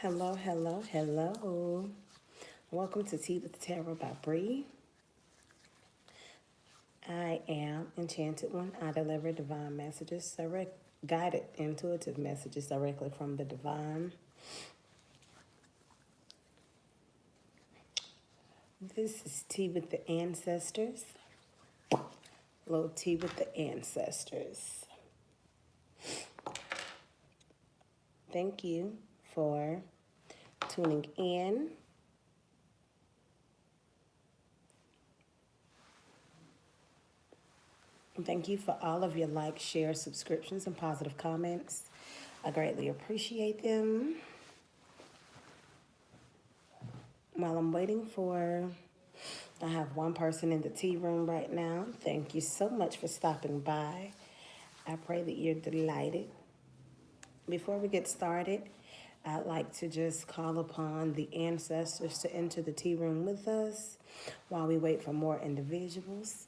Hello, hello, hello. Welcome to Tea with the Tarot by Bree. I am Enchanted One. I deliver divine messages, guided intuitive messages directly from the divine. This is Tea with the Ancestors. Little Tea with the Ancestors. Thank you for tuning in. Thank you for all of your likes, shares, subscriptions, and positive comments. I greatly appreciate them. While I'm waiting I have one person in the tea room right now. Thank you so much for stopping by. I pray that you're delighted. Before we get started, I'd like to just call upon the ancestors to enter the tea room with us while we wait for more individuals.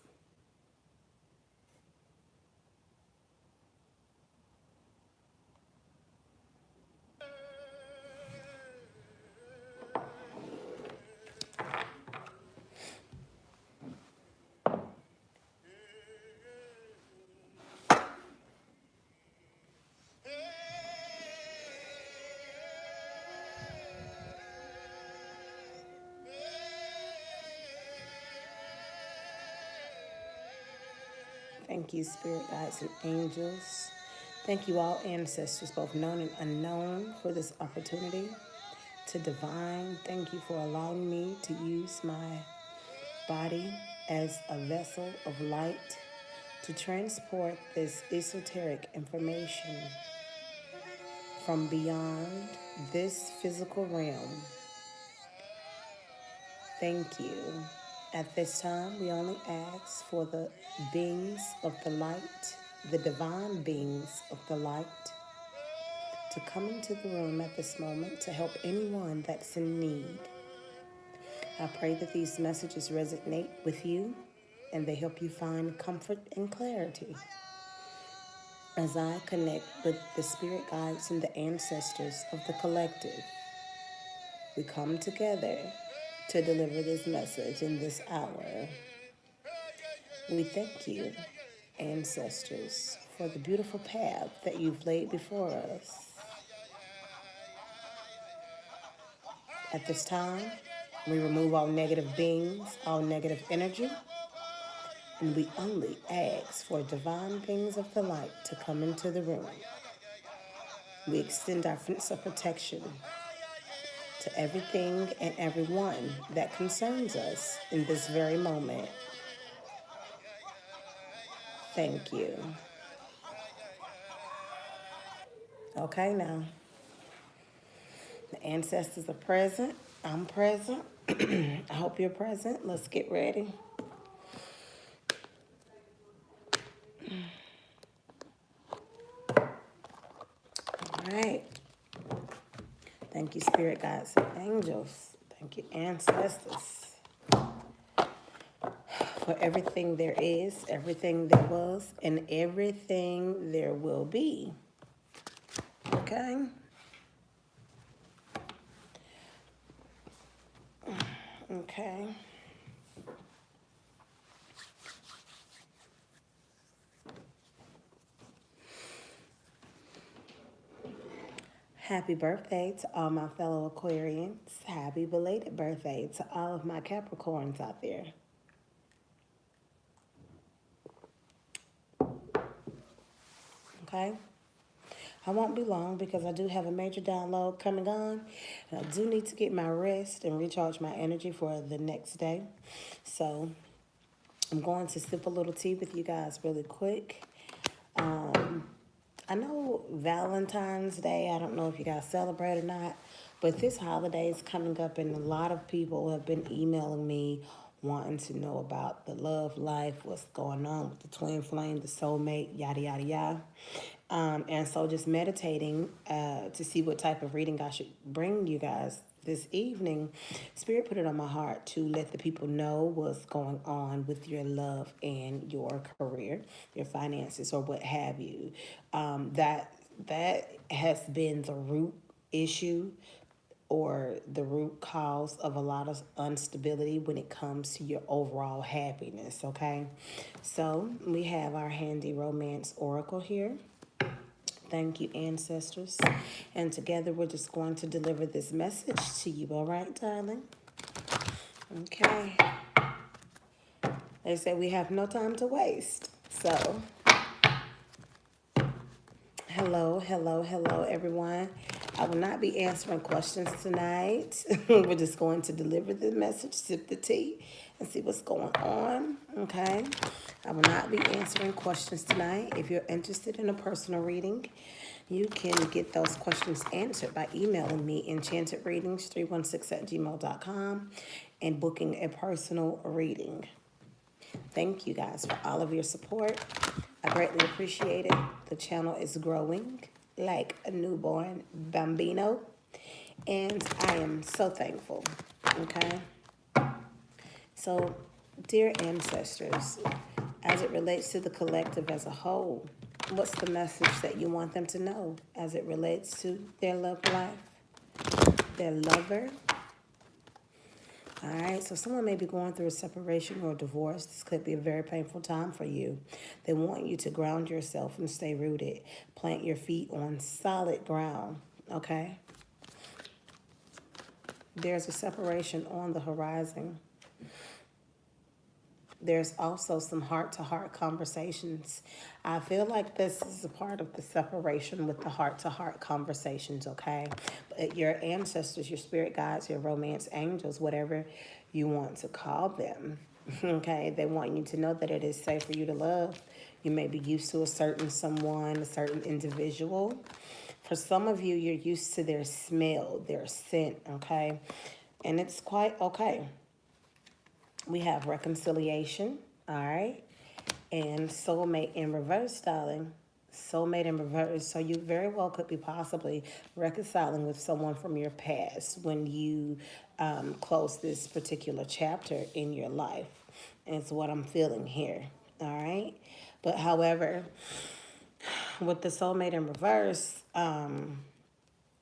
Thank you, spirit guides and angels. Thank you all ancestors, both known and unknown, for this opportunity to divine. Thank you for allowing me to use my body as a vessel of light to transport this esoteric information from beyond this physical realm. Thank you. At this time, we only ask for the beings of the light, the divine beings of the light, to come into the room at this moment to help anyone that's in need. I pray that these messages resonate with you and they help you find comfort and clarity. As I connect with the spirit guides and the ancestors of the collective, we come together to deliver this message in this hour. We thank you, ancestors, for the beautiful path that you've laid before us. At this time, we remove all negative beings, all negative energy, and we only ask for divine beings of the light to come into the room. We extend our fence of protection to everything and everyone that concerns us in this very moment. Thank you. Okay, now, the ancestors are present. I'm present. I hope you're present. Let's get ready. All right. Thank you, spirit guides and angels. Thank you, ancestors, for everything there is, everything there was, and everything there will be. Okay? Okay. Happy birthday to all my fellow Aquarians. Happy belated birthday to all of my Capricorns out there. Okay? I won't be long because I do have a major download coming on. And I do need to get my rest and recharge my energy for the next day. So I'm going to sip a little tea with you guys really quick. I know Valentine's Day, I don't know if you guys celebrate or not, but this holiday is coming up and a lot of people have been emailing me wanting to know about the love life, what's going on with the twin flame, the soulmate, yada, yada, yada. And so just meditating to see what type of reading I should bring you guys this evening. Spirit put it on my heart to let the people know what's going on with your love and your career, your finances, or what have you. That has been the root issue or the root cause of a lot of instability when it comes to your overall happiness, okay? So we have our handy romance oracle here. Thank you, ancestors. And together we're just going to deliver this message to you, all right, darling? Okay. They say we have no time to waste. So, hello, everyone. I will not be answering questions tonight. We're just going to deliver the message, sip the tea, and see what's going on, okay? I will not be answering questions tonight. If you're interested in a personal reading, you can get those questions answered by emailing me enchantedreadings316@gmail.com and booking a personal reading. Thank you guys for all of your support. I greatly appreciate it. The channel is growing like a newborn bambino, and I am so thankful. Okay? So, dear ancestors, as it relates to the collective as a whole, what's the message that you want them to know as it relates to their love life, their lover? All right, so someone may be going through a separation or a divorce. This could be a very painful time for you. They want you to ground yourself and stay rooted. Plant your feet on solid ground, okay? There's a separation on the horizon. There's also some heart-to-heart conversations. I feel like this is a part of the separation with the heart-to-heart conversations, okay? But your ancestors, your spirit guides, your romance angels, whatever you want to call them, okay? They want you to know that it is safe for you to love. You may be used to a certain someone, a certain individual. For some of you, you're used to their smell, their scent, okay? And it's quite okay. We have reconciliation, all right? And soulmate in reverse, darling. Soulmate in reverse. So you very well could be possibly reconciling with someone from your past when you close this particular chapter in your life. And it's what I'm feeling here, all right? But however, with the soulmate in reverse and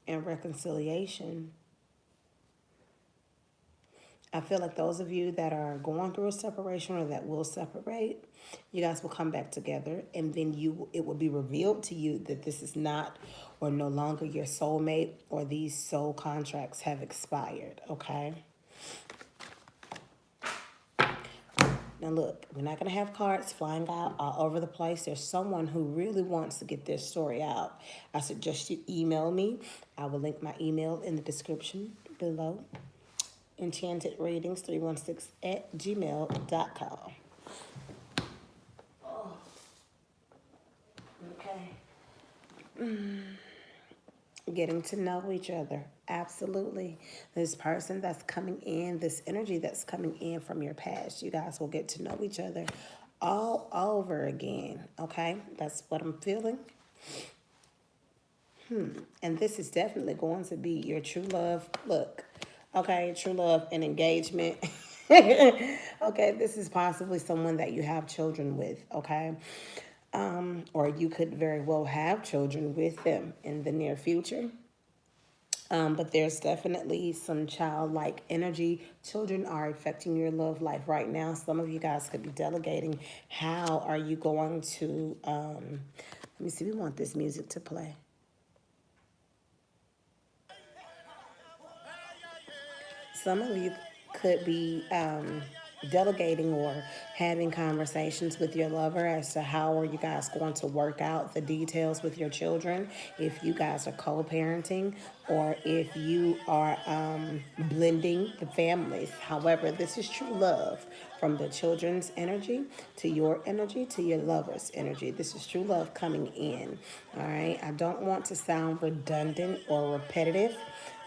reconciliation, I feel like those of you that are going through a separation or that will separate, you guys will come back together, and then it will be revealed to you that this is not or no longer your soulmate, or these soul contracts have expired, okay? Now look, we're not going to have cards flying out all over the place. There's someone who really wants to get their story out. I suggest you email me. I will link my email in the description below. enchantedreadings316@gmail.com. Oh, okay. Getting to know each other. Absolutely. This person that's coming in, this energy that's coming in from your past, you guys will get to know each other all over again. Okay? That's what I'm feeling. And this is definitely going to be your true love. Look, okay, true love and engagement. Okay, this is possibly someone that you have children with, okay? Or you could very well have children with them in the near future. But there's definitely some childlike energy. Children are affecting your love life right now. Some of you guys could be delegating. How are you going to, let me see, we want this music to play. Some of you could be delegating or having conversations with your lover as to how are you guys going to work out the details with your children, if you guys are co-parenting or if you are blending the families. However, this is true love, from the children's energy to your energy to your lover's energy. This is true love coming in, all right? I don't want to sound redundant or repetitive.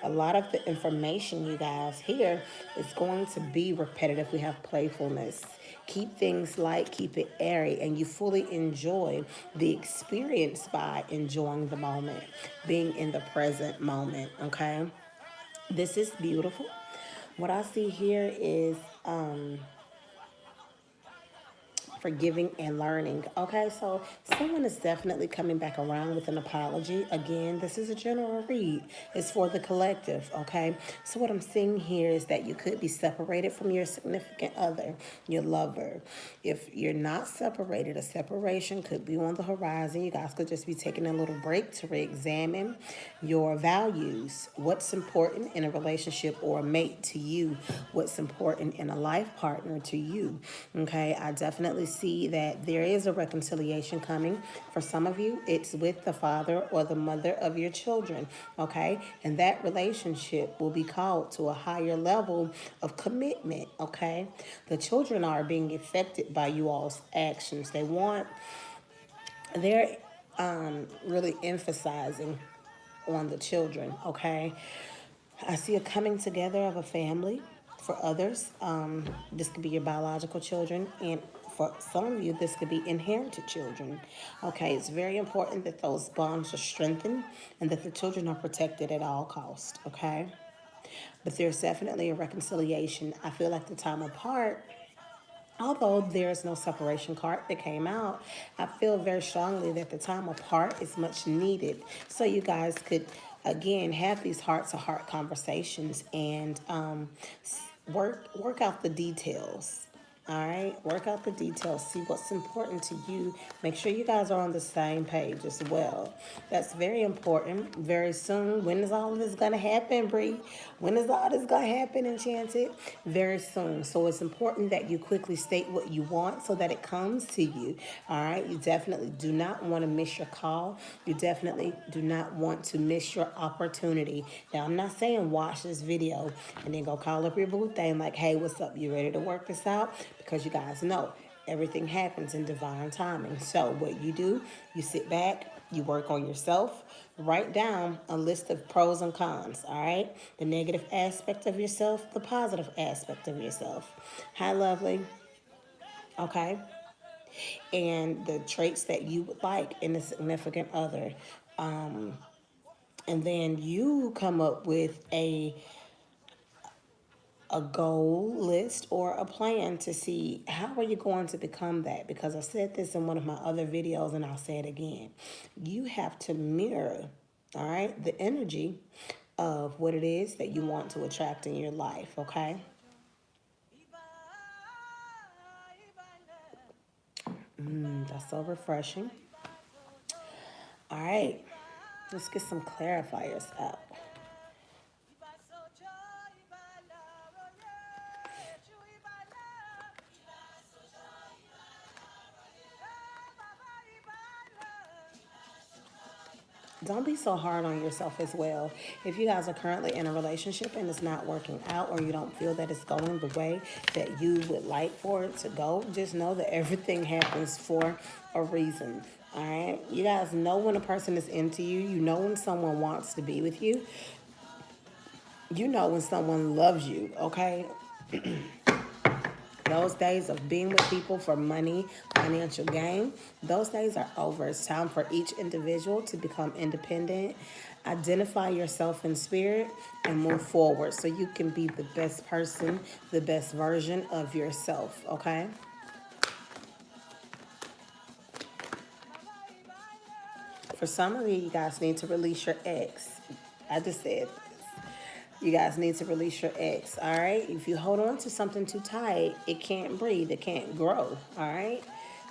A lot of the information you guys hear is going to be repetitive. We have playfulness. Keep things light, keep it airy, and you fully enjoy the experience by enjoying the moment, being in the present moment, okay? This is beautiful. What I see here is forgiving, and learning. Okay, so someone is definitely coming back around with an apology. Again, this is a general read. It's for the collective. Okay, so what I'm seeing here is that you could be separated from your significant other, your lover. If you're not separated, a separation could be on the horizon. You guys could just be taking a little break to re-examine your values. What's important in a relationship or a mate to you? What's important in a life partner to you? Okay, I definitely see that there is a reconciliation coming. For some of you, it's with the father or the mother of your children. Okay, and that relationship will be called to a higher level of commitment. Okay, the children are being affected by you all's actions. They're really emphasizing on the children. Okay, I see a coming together of a family. For others, this could be your biological children, and for some of you, this could be inherited children. Okay, it's very important that those bonds are strengthened and that the children are protected at all costs. Okay, but there's definitely a reconciliation. I feel like the time apart, although there's no separation card that came out, I feel very strongly that the time apart is much needed. So you guys could, again, have these heart-to-heart conversations and work out the details. All right, work out the details. See what's important to you. Make sure you guys are on the same page as well. That's very important. Very soon. When is all of this gonna happen, Bree? When is all this gonna happen, Enchanted? Very soon. So it's important that you quickly state what you want so that it comes to you. All right. You definitely do not want to miss your call. You definitely do not want to miss your opportunity. Now, I'm not saying watch this video and then go call up your boo thing like, hey, what's up? You ready to work this out? Because you guys know everything happens in divine timing. So what you do, you sit back, you work on yourself, write down a list of pros and cons, all right? The negative aspect of yourself, the positive aspect of yourself. Hi, lovely. Okay. And the traits that you would like in a significant other. And then you come up with a goal list or a plan to see how are you going to become that, because I said this in one of my other videos and I'll say it again. You have to mirror, all right, the energy of what it is that you want to attract in your life. Okay, that's so refreshing. All right, let's get some clarifiers out. Don't be so hard on yourself as well. If you guys are currently in a relationship and it's not working out, or you don't feel that it's going the way that you would like for it to go, just know that everything happens for a reason. All right. You guys know when a person is into you. You know when someone wants to be with you. You know when someone loves you. Okay. Those days of being with people for money, financial gain, those days are over. It's time for each individual to become independent, identify yourself in spirit, and move forward so you can be the best person, the best version of yourself, okay? For some of you guys need to release your ex. I just said you guys need to release your ex, all right? If you hold on to something too tight, it can't breathe, it can't grow, all right?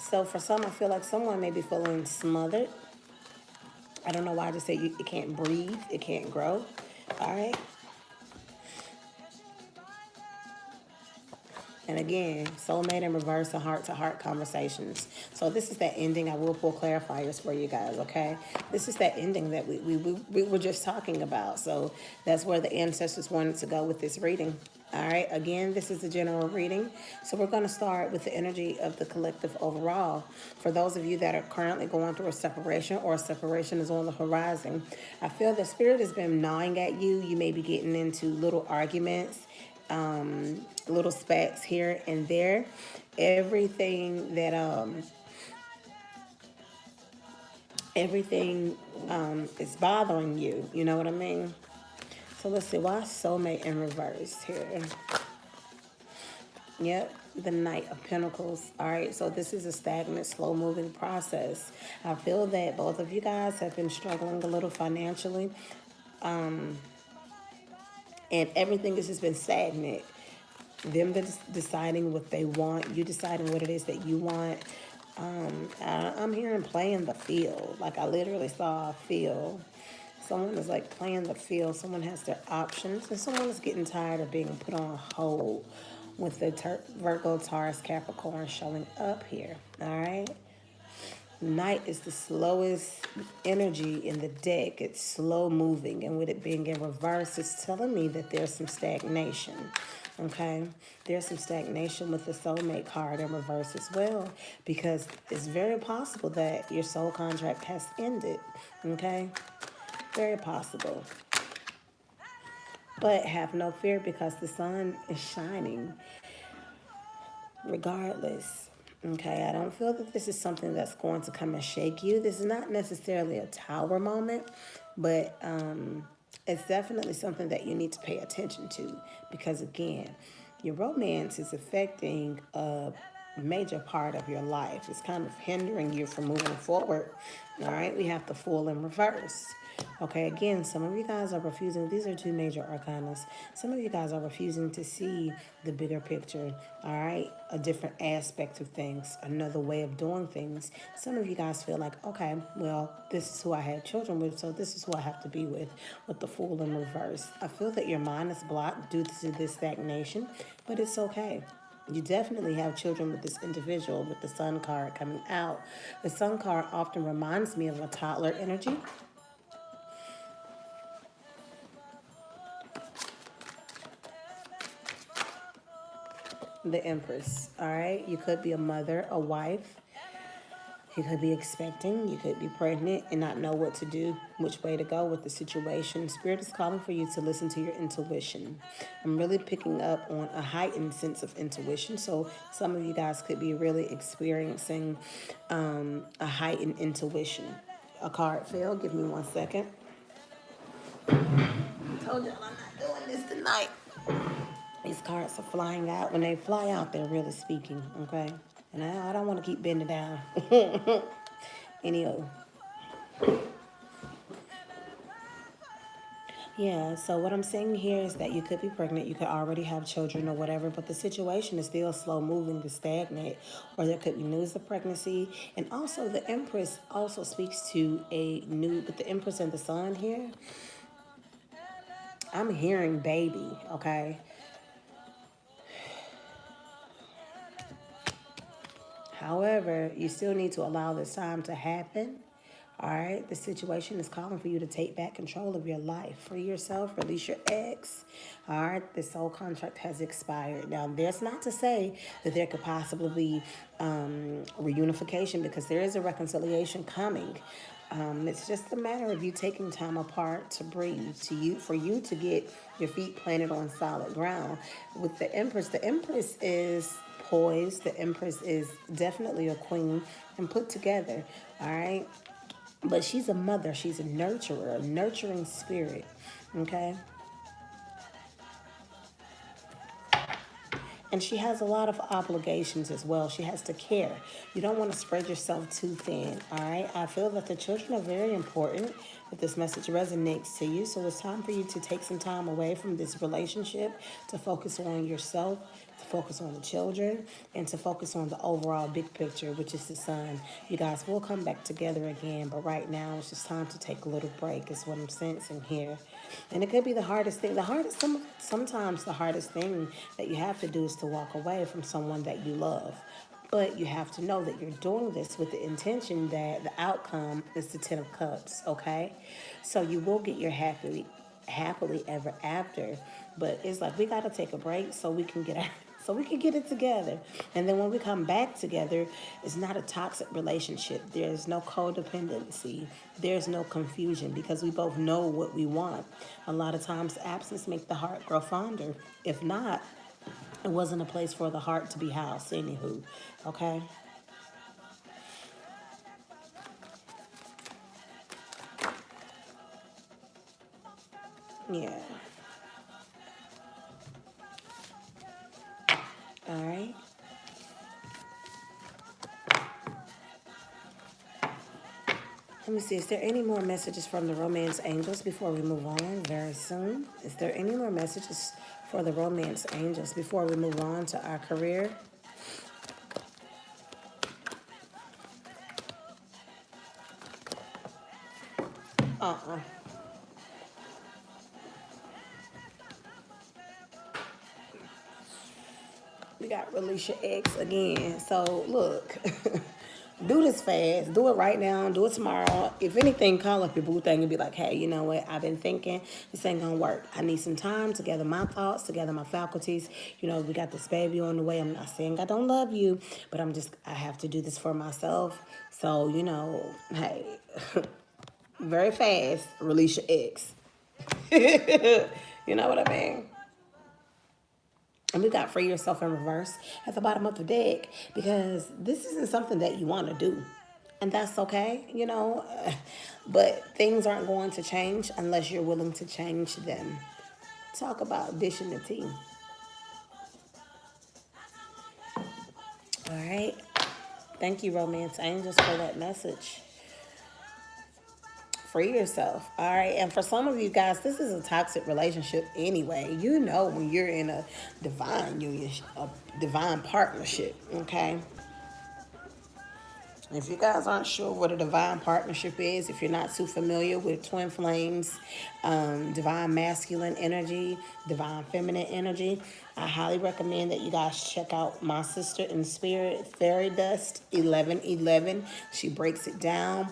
So for some, I feel like someone may be feeling smothered. I don't know why I just say it can't breathe, it can't grow, all right? And again, soulmate in reverse and heart-to-heart conversations. So this is that ending. I will pull clarifiers for you guys, okay? This is that ending that we were just talking about. So that's where the ancestors wanted to go with this reading. All right, again, this is a general reading. So we're going to start with the energy of the collective overall. For those of you that are currently going through a separation, or a separation is on the horizon, I feel the spirit has been gnawing at you. You may be getting into little arguments, little spats here and there. Everything that is bothering you. You know what I mean? So let's see, why soulmate in reverse here? Yep, the Knight of Pentacles. All right, so this is a stagnant, slow moving process. I feel that both of you guys have been struggling a little financially, and everything has just been stagnant. Them deciding what they want, you deciding what it is that you want. I'm hearing playing the field. Like I literally saw a field. Someone is like playing the field. Someone has their options, and someone is getting tired of being put on hold with the Virgo, Taurus, Capricorn showing up here. All right. Knight is the slowest energy in the deck. It's slow moving, and with it being in reverse, it's telling me that there's some stagnation. Okay, there's some stagnation with the soulmate card in reverse as well, because it's very possible that your soul contract has ended. Okay, very possible. But have no fear, because the sun is shining regardless. Okay, I don't feel that this is something that's going to come and shake you. This is not necessarily a tower moment, but it's definitely something that you need to pay attention to, because again, your romance is affecting a major part of your life. It's kind of hindering you from moving forward. All right, we have the Fool in reverse. Okay, again, some of you guys are refusing. These are two major arcanas. Some of you guys are refusing to see the bigger picture, all right? A different aspect of things, another way of doing things. Some of you guys feel like, okay, well, this is who I had children with, so this is who I have to be with the Fool in reverse. I feel that your mind is blocked due to this stagnation, but it's okay. You definitely have children with this individual with the Sun card coming out. The Sun card often reminds me of a toddler energy. The Empress, all right? You could be a mother, a wife. You could be expecting. You could be pregnant and not know what to do, which way to go with the situation. Spirit is calling for you to listen to your intuition. I'm really picking up on a heightened sense of intuition. So some of you guys could be really experiencing a heightened intuition. A card fell. Give me 1 second. I told y'all I'm not doing this tonight. These cards are flying out. When they fly out, they're really speaking, okay? And I don't want to keep bending down. Anywho. Yeah, so what I'm saying here is that you could be pregnant, you could already have children or whatever, but the situation is still slow moving to stagnate, or there could be news of pregnancy. And also the Empress also speaks to a new, with the Empress and the Sun here, I'm hearing baby, okay? However, you still need to allow this time to happen. All right, the situation is calling for you to take back control of your life. Free yourself, release your ex. All right, the soul contract has expired. Now, there's not to say that there could possibly be reunification, because there is a reconciliation coming. It's just a matter of you taking time apart to breathe, for you to get your feet planted on solid ground. With the Empress is poised. The Empress is definitely a queen and put together. All right. But she's a mother. She's a nurturer, a nurturing spirit. Okay. And she has a lot of obligations as well. She has to care. You don't want to spread yourself too thin, all right? I feel that the children are very important, if this message resonates to you. So it's time for you to take some time away from this relationship to focus on yourself, to focus on the children, and to focus on the overall big picture, which is the sun. You guys will come back together again, but right now it's just time to take a little break, is what I'm sensing here. And it could be the hardest thing. Sometimes the hardest thing that you have to do is to walk away from someone that you love. But you have to know that you're doing this with the intention that the outcome is the Ten of Cups, okay? So you will get your happily ever after. But it's like we got to take a break so we can get it together. And then when we come back together, it's not a toxic relationship. There's no codependency. There's no confusion, because we both know what we want. A lot of times absence makes the heart grow fonder. If not, it wasn't a place for the heart to be housed. Anywho, okay? Yeah. All right. Let me see. Is there any more messages from the romance angels before we move on very soon? Is there any more messages for the romance angels before we move on to our career? Uh-uh. We got release your ex again. So look, do this fast. Do it right now. Do it tomorrow. If anything, call up your boo thing and be like, hey, you know what? I've been thinking this ain't gonna work. I need some time to gather my thoughts, to gather my faculties. You know, we got this baby on the way. I'm not saying I don't love you, but I have to do this for myself. So, you know, hey, very fast, release your ex. You know what I mean? And we got free yourself in reverse at the bottom of the deck because this isn't something that you want to do. And that's okay, you know. But things aren't going to change unless you're willing to change them. Talk about dishing the tea. All right. Thank you, Romance Angels, for that message. Free yourself. All right. And for some of you guys, this is a toxic relationship anyway. You know when you're in a divine union, a divine partnership, okay? If you guys aren't sure what a divine partnership is, if you're not too familiar with twin flames, divine masculine energy, divine feminine energy, I highly recommend that you guys check out my sister in spirit, Fairy Dust 1111. She breaks it down.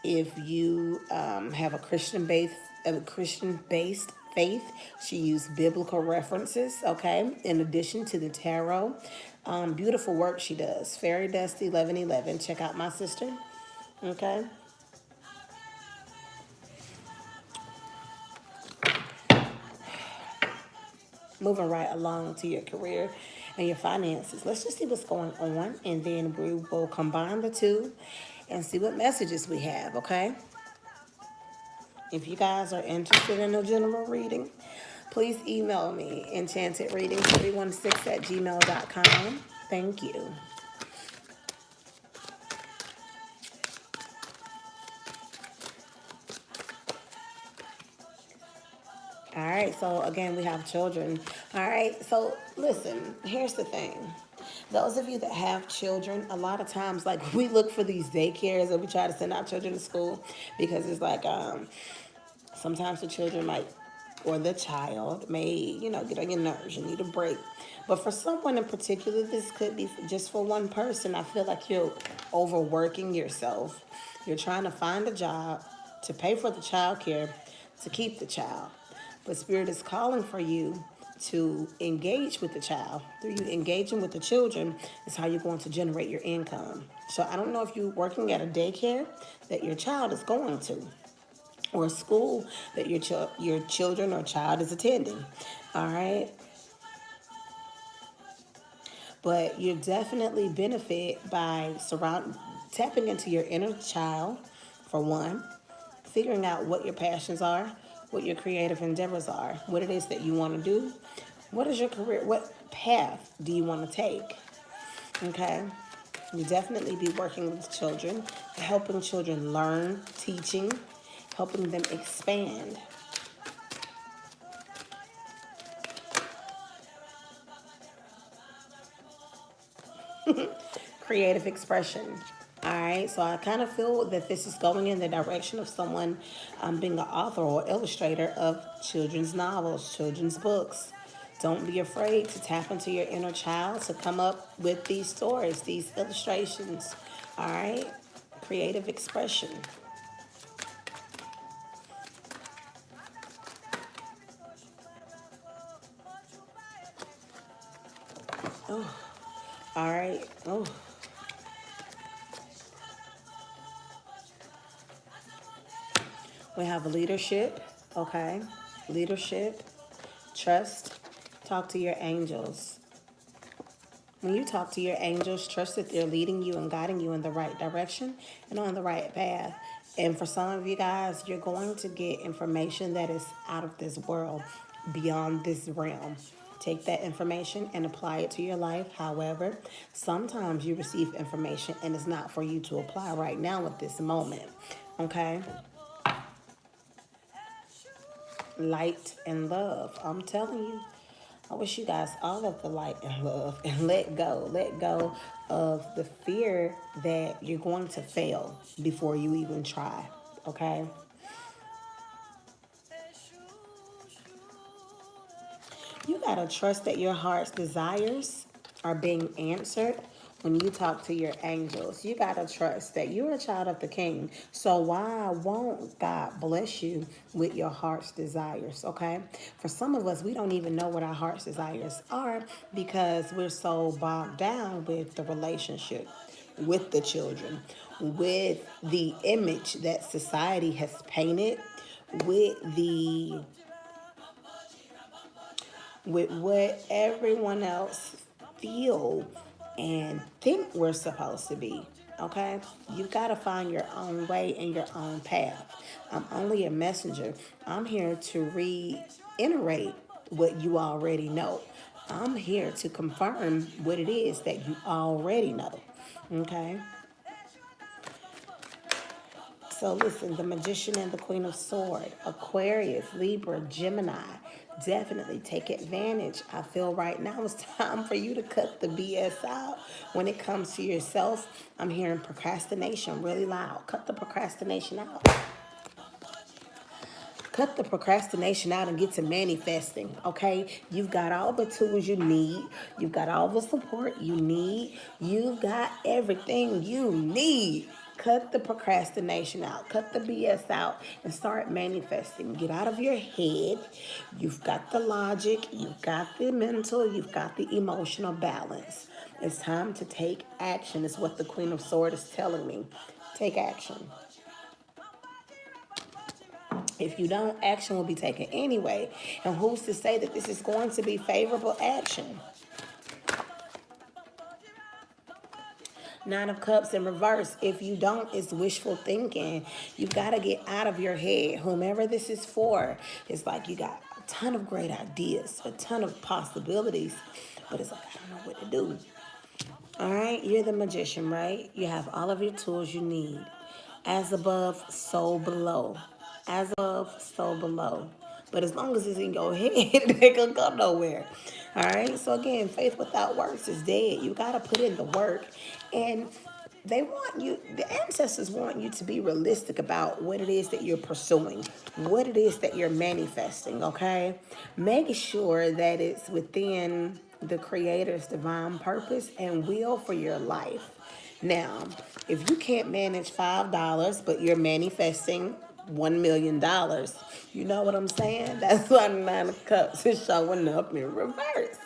If you have a Christian based faith, she used biblical references, okay, in addition to the tarot. Beautiful work she does. Fairy Dust 1111. Check out my sister, okay? Moving right along to your career and your finances. Let's just see what's going on, and then we will combine the two and see what messages we have, okay? If you guys are interested in a general reading, please email me, enchantedreadings316@gmail.com. Thank you. All right, so again, we have children. All right, so listen, here's the thing. Those of you that have children, a lot of times, like, we look for these daycares and we try to send our children to school because it's like, sometimes the children might, or the child may, get on your nerves. You need a break. But for someone in particular, this could be just for one person. I feel like you're overworking yourself. You're trying to find a job to pay for the child care to keep the child. But Spirit is calling for you to engage with the child. Through you engaging with the children is how you're going to generate your income. So I don't know if you're working at a daycare that your child is going to, or a school that your children or child is attending. All right. But you definitely benefit by tapping into your inner child, for one, figuring out what your passions are, what your creative endeavors are, what it is that you want to do, what is your career, what path do you want to take, okay? You definitely be working with children, helping children learn, teaching, helping them expand. Creative expression. All right, so I kind of feel that this is going in the direction of someone being an author or illustrator of children's novels, children's books. Don't be afraid to tap into your inner child to come up with these stories, these illustrations. All right, creative expression. Oh, all right. Oh, we have leadership. Okay, leadership, trust. Talk to your angels. When you talk to your angels, trust that they're leading you and guiding you in the right direction and on the right path. And for some of you guys, you're going to get information that is out of this world, beyond this realm. Take that information and apply it to your life. However, sometimes you receive information and it's not for you to apply right now at this moment. Okay? Light and love. I'm telling you, I wish you guys all of the light and love and let go. Let go of the fear that you're going to fail before you even try. Okay? You got to trust that your heart's desires are being answered when you talk to your angels. You got to trust that you're a child of the King. So why won't God bless you with your heart's desires, okay? For some of us, we don't even know what our heart's desires are because we're so bogged down with the relationship, with the children, with the image that society has painted, with what everyone else feel and think we're supposed to be. Okay? You got to find your own way and your own path. I'm only a messenger. I'm here to reiterate what you already know. I'm here to confirm what it is that you already know. Okay? So listen, the Magician and the Queen of Swords, Aquarius, Libra, Gemini, definitely take advantage. I feel right now it's time for you to cut the BS out when it comes to yourself. I'm hearing procrastination really loud. Cut the procrastination out. Cut the procrastination out and get to manifesting, okay? You've got all the tools you need. You've got all the support you need. You've got everything you need. Cut the procrastination out. Cut the BS out and start manifesting. Get out of your head. You've got the logic. You've got the mental. You've got the emotional balance. It's time to take action, is what the Queen of Swords is telling me. Take action. If you don't, action will be taken anyway. And who's to say that this is going to be favorable action? Nine of Cups in reverse. If you don't, it's wishful thinking. You got to get out of your head. Whomever this is for, it's like you got a ton of great ideas, a ton of possibilities, but it's like, I don't know what to do. All right, you're the magician, right? You have all of your tools you need. As above, so below. As above, so below. But as long as it's in your head, it ain't gonna go nowhere. All right, so again, faith without works is dead. You gotta put in the work. And they want you, the ancestors want you to be realistic about what it is that you're pursuing, what it is that you're manifesting, okay? Make sure that it's within the Creator's divine purpose and will for your life. Now, if you can't manage $5, but you're manifesting $1 million, you know what I'm saying? That's why the Nine of Cups is showing up in reverse.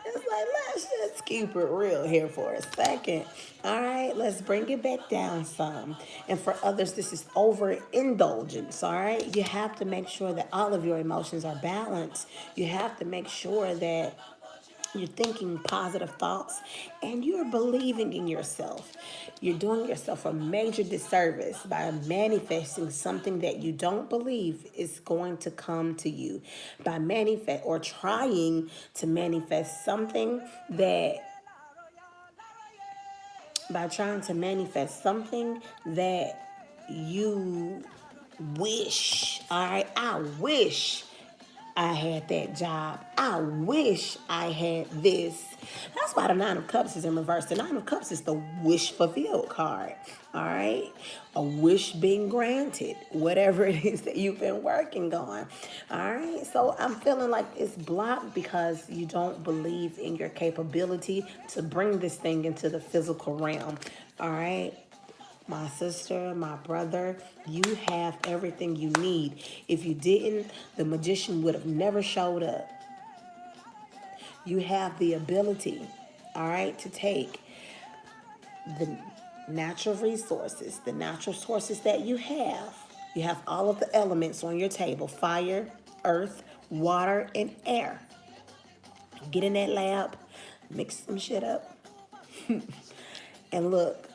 It's like, let's just keep it real here for a second. All right, let's bring it back down some. And for others, this is overindulgence, all right? You have to make sure that all of your emotions are balanced. You have to make sure that you're thinking positive thoughts and you're believing in yourself. You're doing yourself a major disservice by manifesting something that you don't believe is going to come to you. By manifest or trying to manifest something that by trying to manifest something that you wish. All right, I wish I had that job. I wish I had this. That's why the Nine of Cups is in reverse. The Nine of Cups is the wish fulfilled card. All right? A wish being granted. Whatever it is that you've been working on. All right? So I'm feeling like it's blocked because you don't believe in your capability to bring this thing into the physical realm. All right? My sister, my brother, you have everything you need. If you didn't, the magician would have never showed up. You have the ability, all right, to take the natural resources, the natural sources that you have. You have all of the elements on your table: fire, earth, water, and air. Get in that lab, mix some shit up, and look,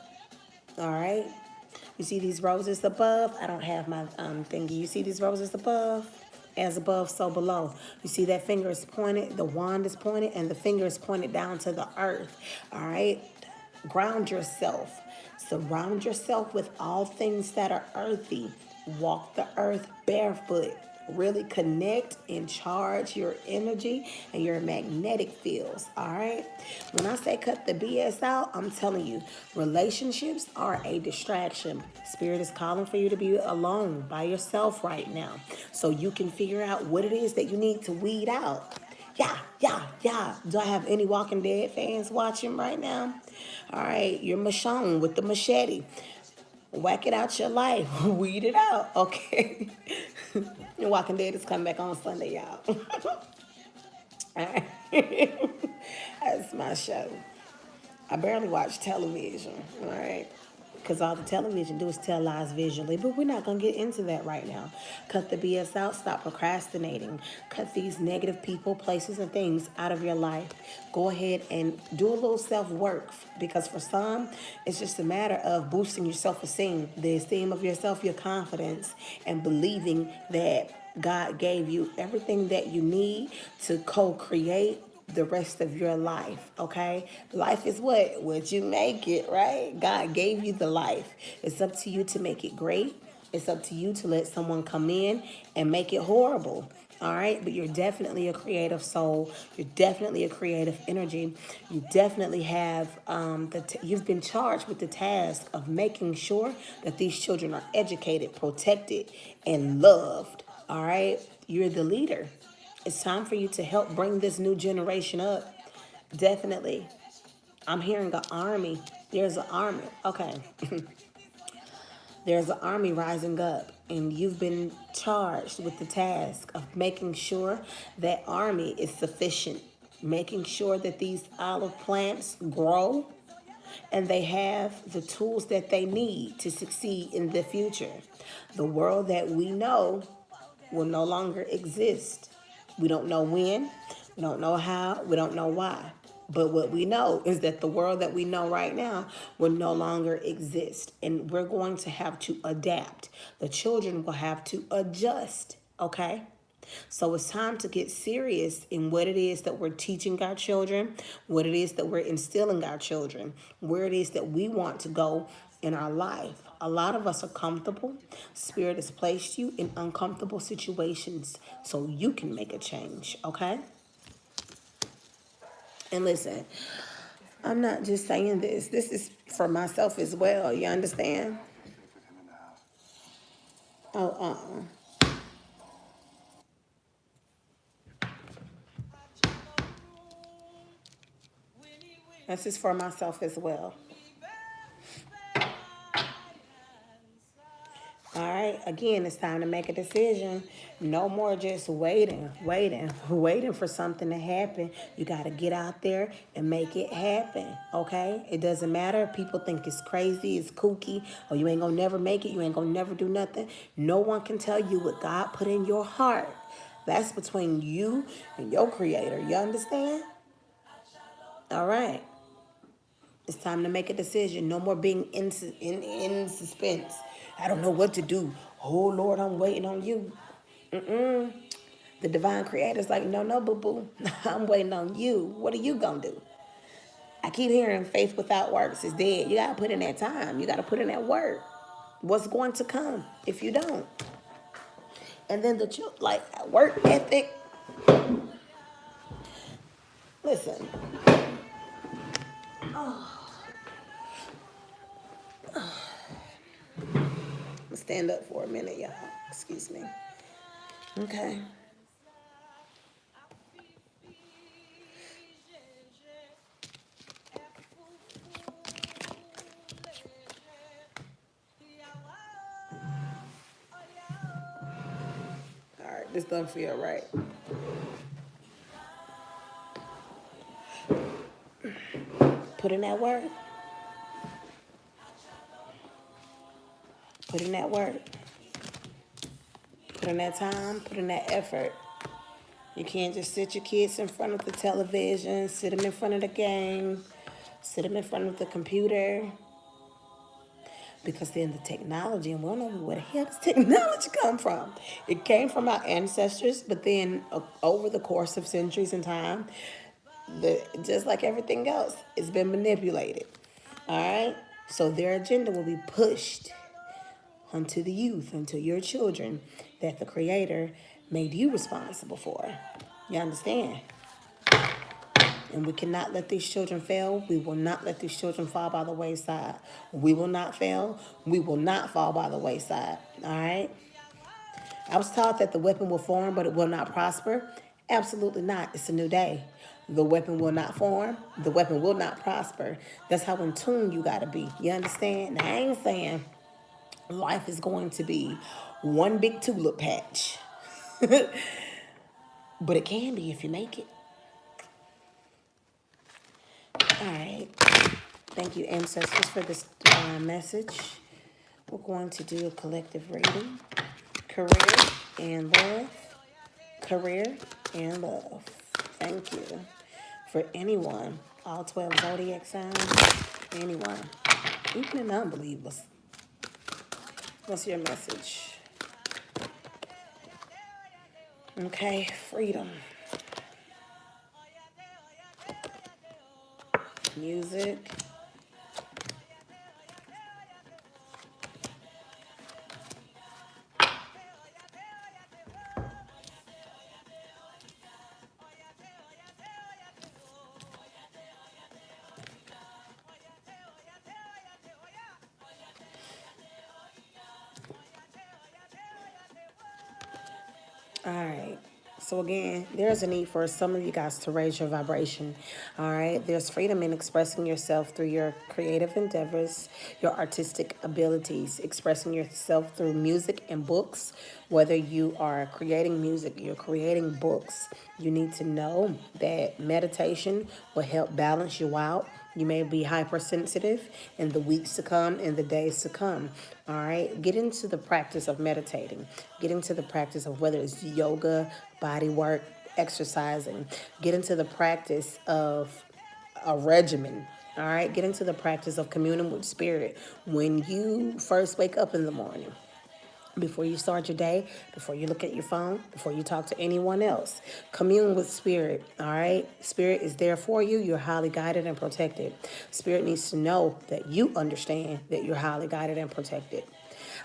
all right? You see these roses above? I don't have my thingy. You see these roses above? as above, so below. You see that finger is pointed, the wand is pointed, and the finger is pointed down to the earth. All right? Ground yourself. Surround yourself with all things that are earthy. Walk the earth barefoot. Really connect and charge your energy and your magnetic fields. All right. When I say cut the BS out, I'm telling you, relationships are a distraction. Spirit is calling for you to be alone by yourself right now so you can figure out what it is that you need to weed out. Yeah, yeah, yeah. Do I have any Walking Dead fans watching right now? All right, you're Michonne with the machete. Whack it out your life. Weed it out, okay? Your Walking Dead is coming back on Sunday, y'all. All right. That's my show. I barely watch television, all right? Because all the television do is tell lies visually. But we're not going to get into that right now. Cut the BS out. Stop procrastinating. Cut these negative people, places, and things out of your life. Go ahead and do a little self-work. Because for some, it's just a matter of boosting your self-esteem. The esteem of yourself, your confidence, and believing that God gave you everything that you need to co-create the rest of your life, okay? Life is what you make it, right? God gave you the life. It's up to you to make it great. It's up to you to let someone come in and make it horrible, all right? But you're definitely a creative soul. You're definitely a creative energy. You definitely have you've been charged with the task of making sure that these children are educated, protected, and loved, all right? You're the leader. It's time for you to help bring this new generation up. Definitely. I'm hearing an army. There's an army. Okay. There's an army rising up, and you've been charged with the task of making sure that army is sufficient, making sure that these olive plants grow and they have the tools that they need to succeed in the future. The world that we know will no longer exist. We don't know when, we don't know how, we don't know why. But what we know is that the world that we know right now will no longer exist. And we're going to have to adapt. The children will have to adjust, okay? So it's time to get serious in what it is that we're teaching our children, what it is that we're instilling our children, where it is that we want to go in our life. A lot of us are comfortable. Spirit has placed you in uncomfortable situations so you can make a change, okay? And listen, I'm not just saying this. This is for myself as well. You understand? Oh, This is for myself as well. All right, again, it's time to make a decision. No more just waiting for something to happen. You got to get out there and make it happen, okay? It doesn't matter if people think it's crazy, it's kooky, or you ain't gonna never make it, you ain't gonna never do nothing. No one can tell you what God put in your heart. That's between you and your creator. You understand? All right. It's time to make a decision. No more being in suspense. I don't know what to do. Oh, Lord, I'm waiting on you. The divine creator's like, no, boo-boo. I'm waiting on you. What are you going to do? I keep hearing faith without works is dead. You got to put in that time. You got to put in that work. What's going to come if you don't? And then work ethic. Listen. Stand up for a minute, y'all. Excuse me. Okay. All right, this don't feel right. Put in that work. Put in that work. Put in that time. Put in that effort. You can't just sit your kids in front of the television, sit them in front of the game, sit them in front of the computer. because then the technology, and we don't know where the hell does technology come from. It came from our ancestors, but then over the course of centuries and time, just like everything else, it's been manipulated. All right? So their agenda will be pushed onto the youth, onto your children, that the Creator made you responsible for. You understand? And we cannot let these children fail. We will not let these children fall by the wayside. We will not fail. We will not fall by the wayside. All right? I was taught that the weapon will form, but it will not prosper. Absolutely not. It's a new day. The weapon will not form. The weapon will not prosper. That's how in tune you got to be. You understand? Now, I ain't saying life is going to be one big tulip patch. But it can be if you make it. All right. Thank you, ancestors, for this divine message. We're going to do a collective reading. Career and love. Career and love. Thank you. For anyone, all 12 zodiac signs, anyone, even the unbelievers. What's your message? Okay, freedom. Music. All right. So again, there's a need for some of you guys to raise your vibration. All right. There's freedom in expressing yourself through your creative endeavors, your artistic abilities, expressing yourself through music and books. Whether you are creating music, you're creating books, you need to know that meditation will help balance you out. You may be hypersensitive in the weeks to come, in the days to come. All right. Get into the practice of meditating. Get into the practice of whether it's yoga, body work, exercising. Get into the practice of a regimen. All right. Get into the practice of communing with spirit when you first wake up in the morning. Before you start your day, before you look at your phone, before you talk to anyone else, commune with spirit, all right? Spirit is there for you. You're highly guided and protected. Spirit needs to know that you understand that you're highly guided and protected.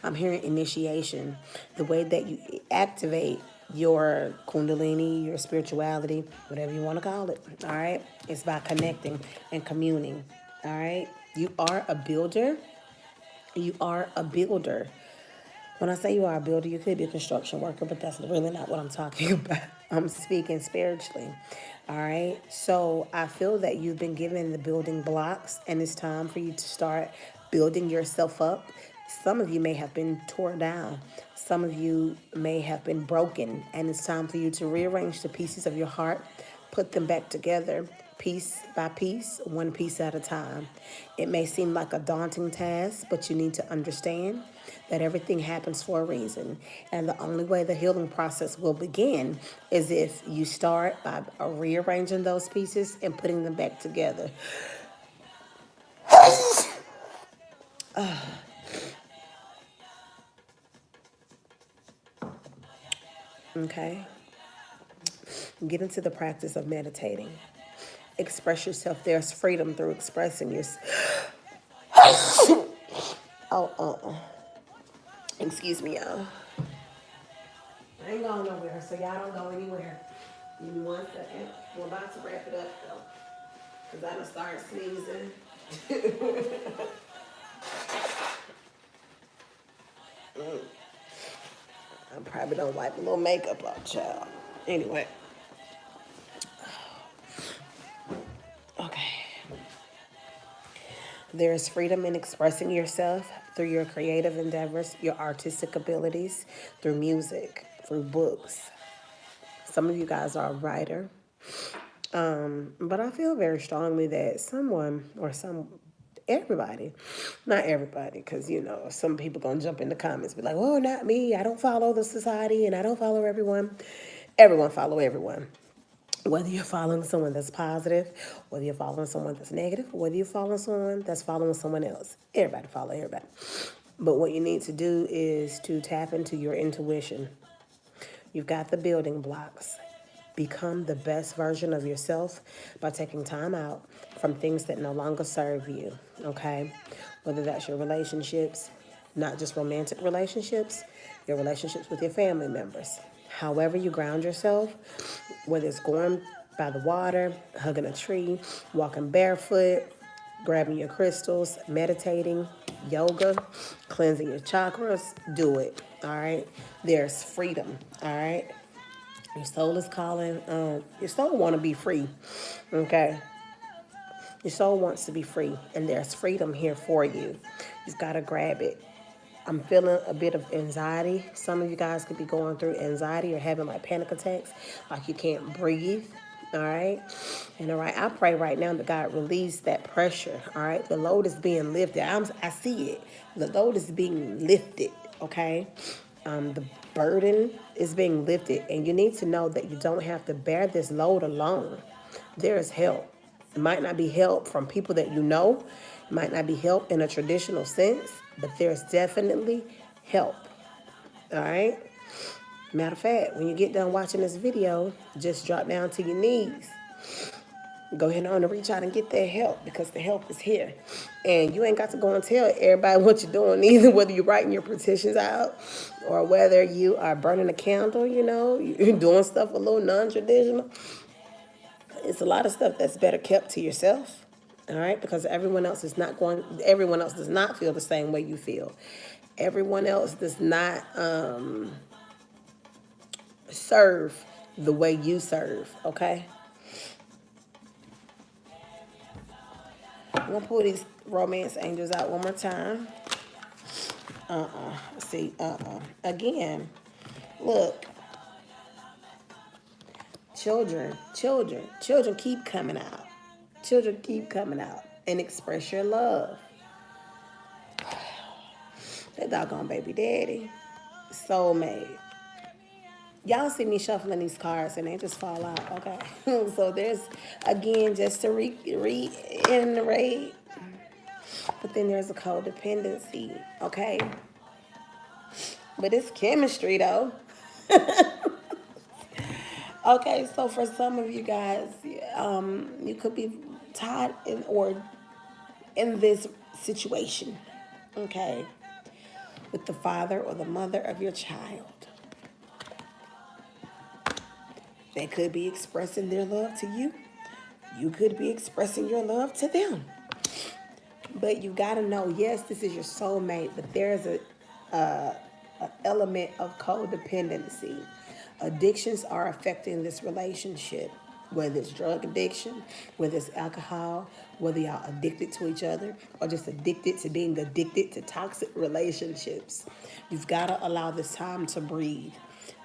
I'm hearing initiation, the way that you activate your kundalini, your spirituality, whatever you want to call it, all right? It's by connecting and communing, all right? You are a builder. You are a builder. When I say you are a builder, you could be a construction worker, but that's really not what I'm talking about. I'm speaking spiritually. All right. So I feel that you've been given the building blocks, and it's time for you to start building yourself up. Some of you may have been torn down. Some of you may have been broken, and it's time for you to rearrange the pieces of your heart, put them back together, piece by piece, one piece at a time. It may seem like a daunting task, but you need to understand that everything happens for a reason. And the only way the healing process will begin is if you start by rearranging those pieces and putting them back together. Okay? Get into the practice of meditating. Express yourself. There's freedom through expressing yourself. Excuse me, y'all. I ain't going nowhere, so y'all don't go anywhere. Give me 1 second. We're about to wrap it up, though, because I done started sneezing. I probably don't wipe a little makeup off, child. Anyway. Okay. There is freedom in expressing yourself through your creative endeavors, your artistic abilities, through music, through books. Some of you guys are a writer. But I feel very strongly that everybody, not everybody, because, some people going to jump in the comments, be like, oh, not me. I don't follow the society and I don't follow everyone. Everyone follow everyone. Whether you're following someone that's positive, whether you're following someone that's negative, whether you're following someone that's following someone else. Everybody follow everybody. But what you need to do is to tap into your intuition. You've got the building blocks. Become the best version of yourself by taking time out from things that no longer serve you, okay? Whether that's your relationships, not just romantic relationships, your relationships with your family members. However you ground yourself, whether it's going by the water, hugging a tree, walking barefoot, grabbing your crystals, meditating, yoga, cleansing your chakras, do it, all right? There's freedom, all right? Your soul is calling. Your soul want to be free, okay? Your soul wants to be free, and there's freedom here for you. You've got to grab it. I'm feeling a bit of anxiety. Some of you guys could be going through anxiety or having like panic attacks, like you can't breathe. All right. And all right, I pray right now that God release that pressure. All right. The load is being lifted. I see it. The load is being lifted. Okay. The burden is being lifted. And you need to know that you don't have to bear this load alone. There is help. It might not be help from people that you know. It might not be help in a traditional sense, but there's definitely help. All right? Matter of fact, when you get done watching this video, just drop down to your knees. Go ahead on and reach out and get that help, because the help is here. And you ain't got to go and tell everybody what you're doing either, whether you're writing your petitions out or whether you are burning a candle, you're doing stuff a little non-traditional. It's a lot of stuff that's better kept to yourself, all right? Because everyone else does not feel the same way you feel. Everyone else does not serve the way you serve, okay? I'm gonna pull these romance angels out one more time. See, again, look. Children keep coming out. Children keep coming out and express your love. That doggone baby daddy. Soulmate. Y'all see me shuffling these cards and they just fall out, okay? So there's, again, just to reiterate, but then there's a codependency, okay? But it's chemistry, though. Okay, so for some of you guys, you could be tied in this situation, okay, with the father or the mother of your child. They could be expressing their love to you. You could be expressing your love to them. But you got to know, yes, this is your soulmate, but there's a element of codependency. Addictions are affecting this relationship, whether it's drug addiction, whether it's alcohol, whether y'all addicted to each other, or just addicted to being addicted to toxic relationships. You've got to allow this time to breathe.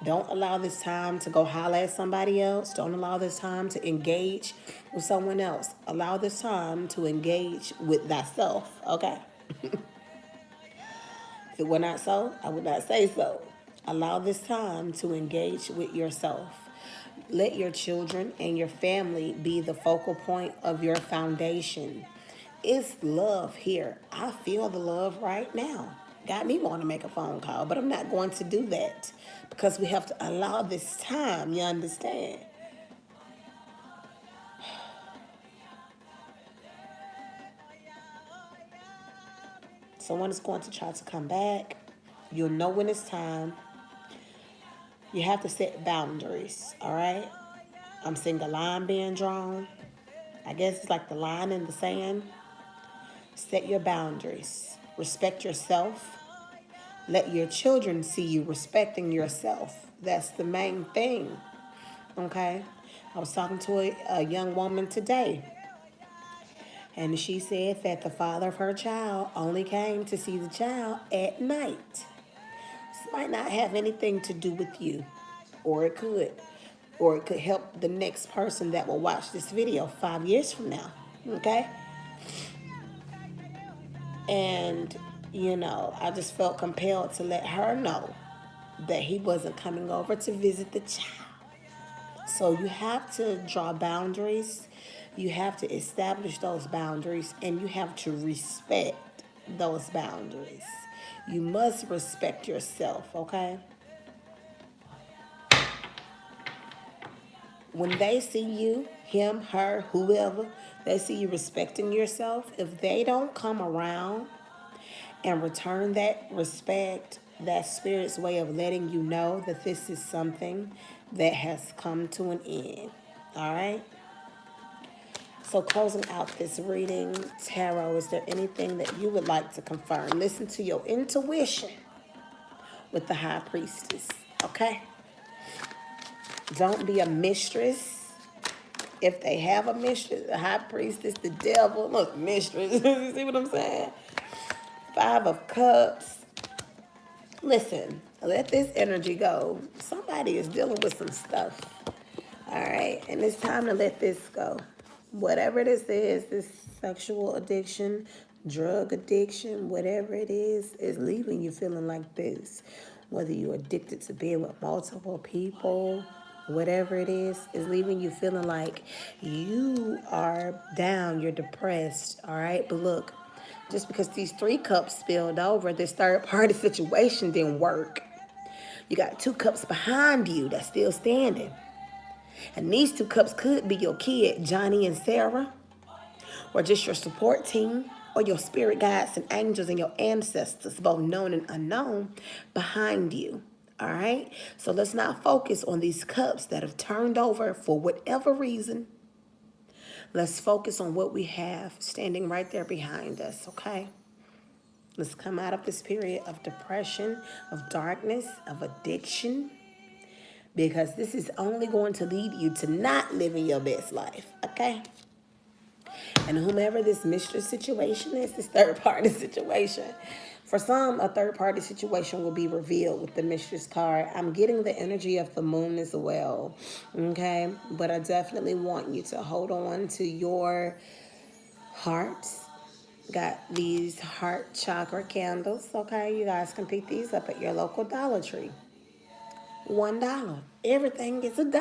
Don't allow this time to go holler at somebody else. Don't allow this time to engage with someone else. Allow this time to engage with thyself, okay? If it were not so, I would not say so. Allow this time to engage with yourself. Let your children and your family be the focal point of your foundation. It's love here. I feel the love right now. Got me wanting to make a phone call, but I'm not going to do that because we have to allow this time, you understand? Someone is going to try to come back. You'll know when it's time. You have to set boundaries, all right? I'm seeing a line being drawn. I guess it's like the line in the sand. Set your boundaries. Respect yourself. Let your children see you respecting yourself. That's the main thing, okay? I was talking to a young woman today, and she said that the father of her child only came to see the child at night. This might not have anything to do with you, or it could. Or it could help the next person that will watch this video 5 years from now, okay? And, I just felt compelled to let her know that he wasn't coming over to visit the child. So you have to draw boundaries. You have to establish those boundaries and you have to respect those boundaries. You must respect yourself, okay? When they see you, him, her, whoever, they see you respecting yourself, if they don't come around and return that respect, that spirit's way of letting you know that this is something that has come to an end. All right? So closing out this reading, Tarot, is there anything that you would like to confirm? Listen to your intuition with the High Priestess, okay? Don't be a mistress. If they have a mistress, the High Priestess, the devil, look, mistress, you see what I'm saying? Five of Cups. Listen, let this energy go. Somebody is dealing with some stuff, all right? And it's time to let this go. Whatever this is, this sexual addiction, drug addiction, whatever it is leaving you feeling like this. Whether you're addicted to being with multiple people, whatever it is leaving you feeling like you are down, you're depressed, all right? But look, just because these 3 cups spilled over, this third party situation didn't work. You got 2 cups behind you that's still standing. And these 2 cups could be your kid, Johnny and Sarah, or just your support team, or your spirit guides and angels and your ancestors, both known and unknown, behind you. All right? So let's not focus on these cups that have turned over for whatever reason. Let's focus on what we have standing right there behind us, okay? Let's come out of this period of depression, of darkness, of addiction, because this is only going to lead you to not living your best life, okay? And whomever this mistress situation is, this third party situation, for some, a third party situation will be revealed with the mistress card. I'm getting the energy of the moon as well, okay? But I definitely want you to hold on to your hearts. Got these heart chakra candles, okay? You guys can pick these up at your local Dollar Tree. $1. Everything is $1.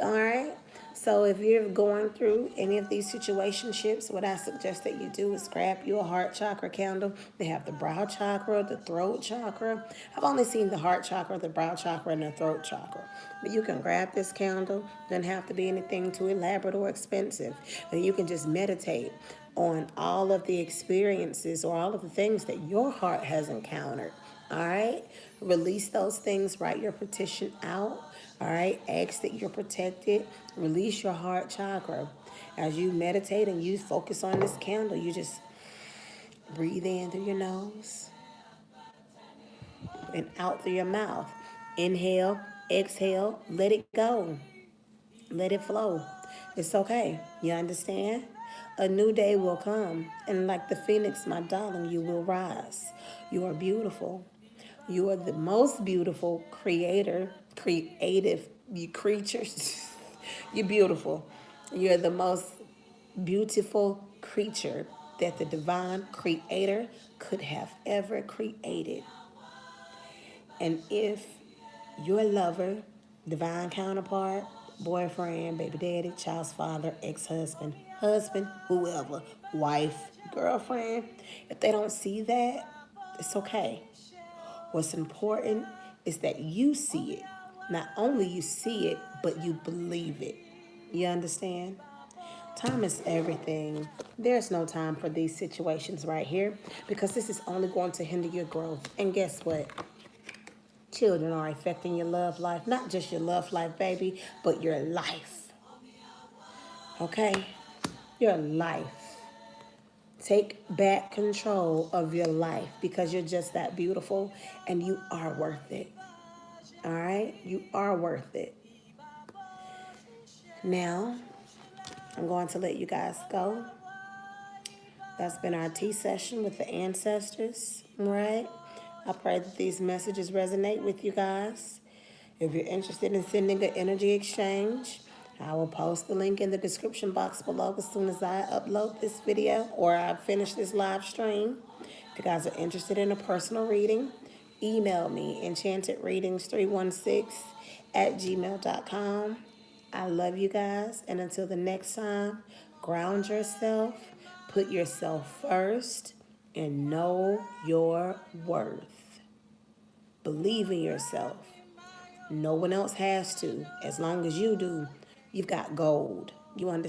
All right? So if you're going through any of these situationships, what I suggest that you do is grab you a heart chakra candle. They have the brow chakra, the throat chakra. I've only seen the heart chakra, the brow chakra, and the throat chakra. But you can grab this candle. Doesn't have to be anything too elaborate or expensive. And you can just meditate on all of the experiences or all of the things that your heart has encountered. All right? Release those things, write your petition out. All right? Ask that you're protected. Release your heart chakra. As you meditate and you focus on this candle, you just breathe in through your nose and out through your mouth. Inhale, exhale, let it go. Let it flow. It's okay. You understand? A new day will come. And like the phoenix, my darling, you will rise. You are beautiful. You are the most beautiful creative creatures. You're beautiful. You're the most beautiful creature that the divine creator could have ever created. And if your lover, divine counterpart, boyfriend, baby daddy, child's father, ex-husband, husband, whoever, wife, girlfriend, if they don't see that, it's okay. What's important is that you see it. Not only you see it, but you believe it. You understand? Time is everything. There's no time for these situations right here because this is only going to hinder your growth. And guess what? Children are affecting your love life. Not just your love life, baby, but your life. Okay? Your life. Take back control of your life because you're just that beautiful and you are worth it. All right? You are worth it. Now, I'm going to let you guys go. That's been our tea session with the ancestors, right? I pray that these messages resonate with you guys. If you're interested in sending an energy exchange, I will post the link in the description box below as soon as I upload this video or I finish this live stream. If you guys are interested in a personal reading, email me enchantedreadings316 at gmail.com. I love you guys. And until the next time, ground yourself, put yourself first, and know your worth. Believe in yourself. No one else has to. As long as you do, you've got gold. You understand?